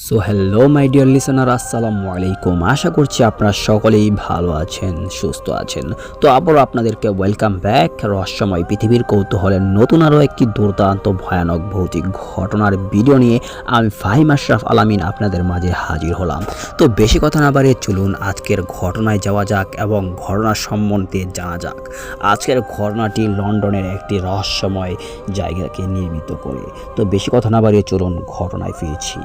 So hello my dear listener, আসসালামু আলাইকুম। আশা করছি আপনারা সকলেই ভালো আছেন, সুস্থ আছেন। তো আবারও আপনাদেরকে ওয়েলকাম ব্যাক রহস্যময় পৃথিবীর কৌতূহলের নতুন আরও একটি দুর্দান্ত ভয়ানক ভৌতিক ঘটনার ভিডিও নিয়ে আমি ফাহিম আশরাফ আলামিন আপনাদের মাঝে হাজির হলাম। তো বেশি কথা না বাড়িয়ে চলুন আজকের ঘটনায় যাওয়া যাক এবং ঘটনার সম্বন্ধে জানা যাক। আজকের ঘটনাটি লন্ডনের একটি রহস্যময় জায়গাকে নির্মিত করে। তো বেশি কথা না বাড়িয়ে চলুন ঘটনায় ফিরছি।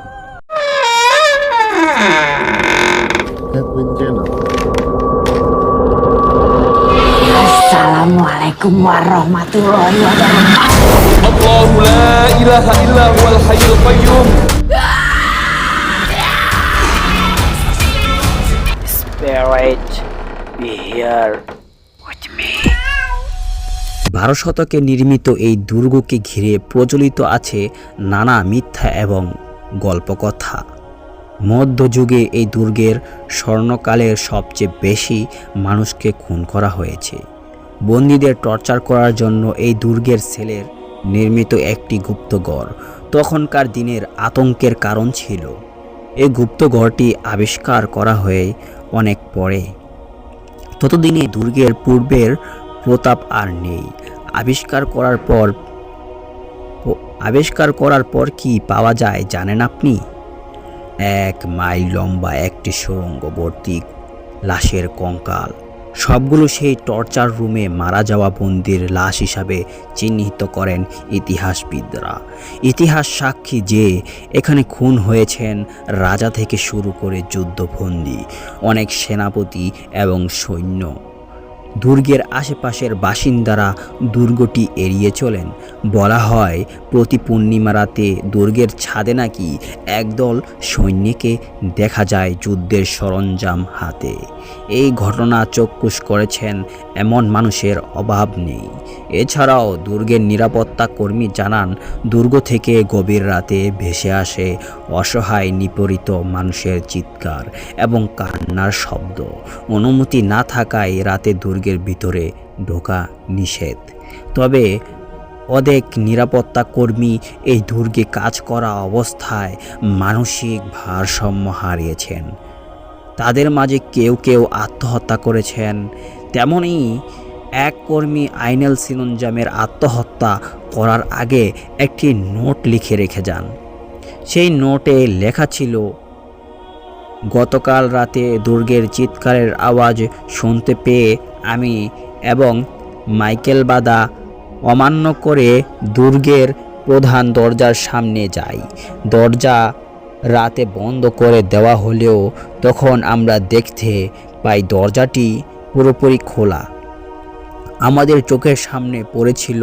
Assalamualaikum warahmatullahi wabarakatuh. الله لا إله إلا هو الحي القيوم. Spirit, be here with me. 12 শতকে নির্মিত এই দুর্গকে ঘিরে প্রচলিত আছে নানা মিথ্যা এবং গল্পকথা। মধ্যযুগে এই দুর্গের স্বর্ণকালের সবচেয়ে বেশি মানুষকে খুন করা হয়েছে। বন্দীদের টর্চার করার জন্য এই দুর্গের সেলের নির্মিত একটি গুপ্তঘর তখনকার দিনের আতঙ্কের কারণ ছিল। এই গুপ্তঘরটি আবিষ্কার করা হয়ে অনেক পরে। ততদিনে দুর্গের পূর্বের প্রতাপ আর নেই। আবিষ্কার করার পর কি পাওয়া যায় জানেন আপনি? 1 মাইল লম্বা একটি সুড়ঙ্গ ভর্তি লাশের কঙ্কাল। সবগুলো সেই টর্চার রুমে মারা যাওয়া বন্দির লাশ হিসাবে চিহ্নিত করেন ইতিহাসবিদরা। ইতিহাস সাক্ষী যে এখানে খুন হয়েছেন রাজা থেকে শুরু করে যুদ্ধবন্দী, অনেক সেনাপতি এবং সৈন্য। দুর্গের আশেপাশের বাসিন্দারা দুর্গটি এড়িয়ে চলেন। বলা হয় প্রতি পূর্ণিমা রাতে দুর্গের ছাদে নাকি একদল সৈন্যকে দেখা যায় যুদ্ধের সরঞ্জাম হাতে। এই ঘটনা চক্ষুষ করেছেন এমন মানুষের অভাব নেই। এছাড়াও দুর্গের নিরাপত্তা কর্মী জানান দুর্গ থেকে গভীর রাতে ভেসে আসে অসহায় নিপীড়িত মানুষের চিৎকার এবং কান্নার শব্দ। অনুমতি না থাকায় রাতে দুর্গের ভিতরে ঢোকা নিষেধ। তবে অনেক নিরাপত্তা কর্মী এই দুর্গে কাজ করা অবস্থায় মানসিক ভারসাম্য হারিয়েছেন। তাদের মাঝে কেউ কেউ আত্মহত্যা করেছেন। তেমনি এক কর্মী আইনেল সিনঞ্জামের আত্মহত্যা করার আগে একটি নোট লিখে রেখে যান। সেই নোটে লেখা ছিল, গতকাল রাতে দুর্গের চিৎকারের আওয়াজ শুনতে পেয়ে আমি এবং মাইকেল বাদা অমান্য করে দুর্গের প্রধান দরজার সামনে যাই। দরজা রাতে বন্ধ করে দেওয়া হলেও তখন আমরা দেখতে পাই দরজাটি পুরোপুরি খোলা। আমাদের চোখের সামনে পড়েছিল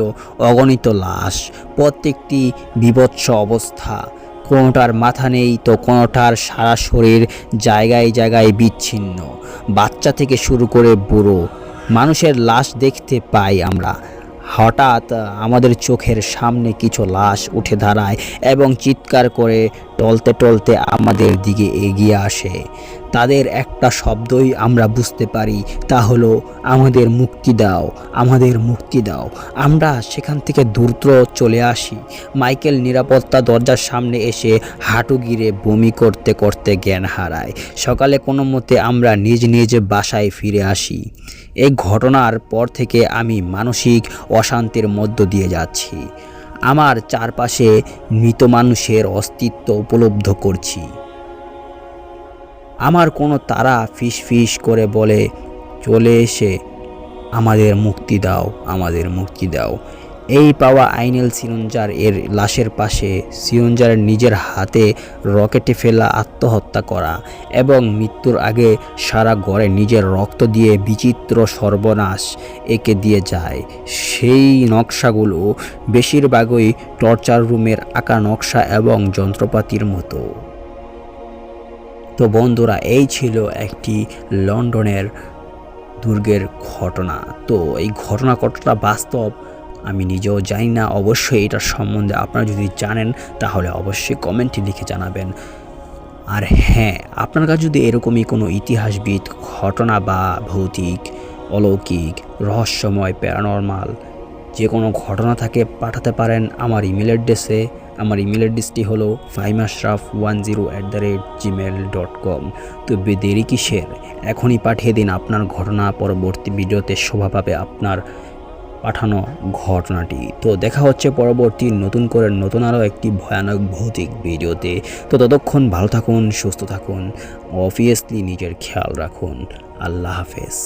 অগণিত লাশ, প্রত্যেকটি বীভৎস অবস্থা। কোনোটার মাথা নেই তো কোনোটার সারা শরীর জায়গায় জায়গায় বিচ্ছিন্ন। বাচ্চা থেকে শুরু করে বুড়ো মানুষের লাশ দেখতে পাই আমরা। হঠাৎ আমাদের চোখের সামনে কিছু লাশ উঠে দাঁড়ায় এবং চিৎকার করে টলতে টলতে আমাদের দিকে এগিয়ে আসে। তাদের একটা শব্দই আমরা বুঝতে পারি, তা হলো আমাদের মুক্তি দাও, আমাদের মুক্তি দাও। আমরা সেখান থেকে দ্রুত চলে আসি। মাইকেল নিরাপত্তা দরজার সামনে এসে হাঁটু গিরে বমি করতে করতে জ্ঞান হারায়। সকালে কোনো মতে আমরা নিজ নিজ বাসায় ফিরে আসি। এই ঘটনার পর থেকে আমি মানসিক অশান্তির মধ্য দিয়ে যাচ্ছি। আমার চারপাশে মৃত মানুষের অস্তিত্ব উপলব্ধ করছি। আমার কোনো তারা ফিস ফিস করে বলে চলে এসে আমাদের মুক্তি দাও, আমাদের মুক্তি দাও। এই পাওয়া আইনেল সিনঞ্জার এর লাশের পাশে সিনঞ্জারের নিজের হাতে রকেটে ফেলা আত্মহত্যা করা এবং মৃত্যুর আগে সারা ঘরে নিজের রক্ত দিয়ে বিচিত্র সর্বনাশ এঁকে দিয়ে যায়। সেই নকশাগুলো বেশিরভাগই টর্চার রুমের আঁকা নকশা এবং যন্ত্রপাতির মতো। তো বন্ধুরা, এই ছিল একটি লন্ডনের দুর্গের ঘটনা। তো এই ঘটনা কতটা বাস্তব আমি নিজেও জানি না। অবশ্যই এটার সম্বন্ধে আপনারা যদি জানেন তাহলে অবশ্যই কমেন্টে লিখে জানাবেন। আর হ্যাঁ, আপনার কাছে যদি এরকমই কোনো ইতিহাসবিদ ঘটনা বা ভৌতিক, অলৌকিক, রহস্যময়, প্যারানর্মাল যে কোনো ঘটনা থাকে পাঠাতে পারেন আমার ইমেল অ্যাড্রেসে। আমার ইমেল অ্যাড্রেসটি হলো fahimashraff10@gmail.com। তো দেরি কিসের, এখনই পাঠিয়ে দিন আপনার ঘটনা। পরবর্তী ভিডিওতে শোভা পাবে আপনার পাঠানো ঘটনাটি। তো দেখা হচ্ছে পরবর্তী নতুন আরও একটি ভয়ানক ভৌতিক ভিডিওতে। তো ততক্ষণ ভালো থাকুন, সুস্থ থাকুন, অবভিয়াসলি নিজের খেয়াল রাখুন। আল্লাহ হাফেজ।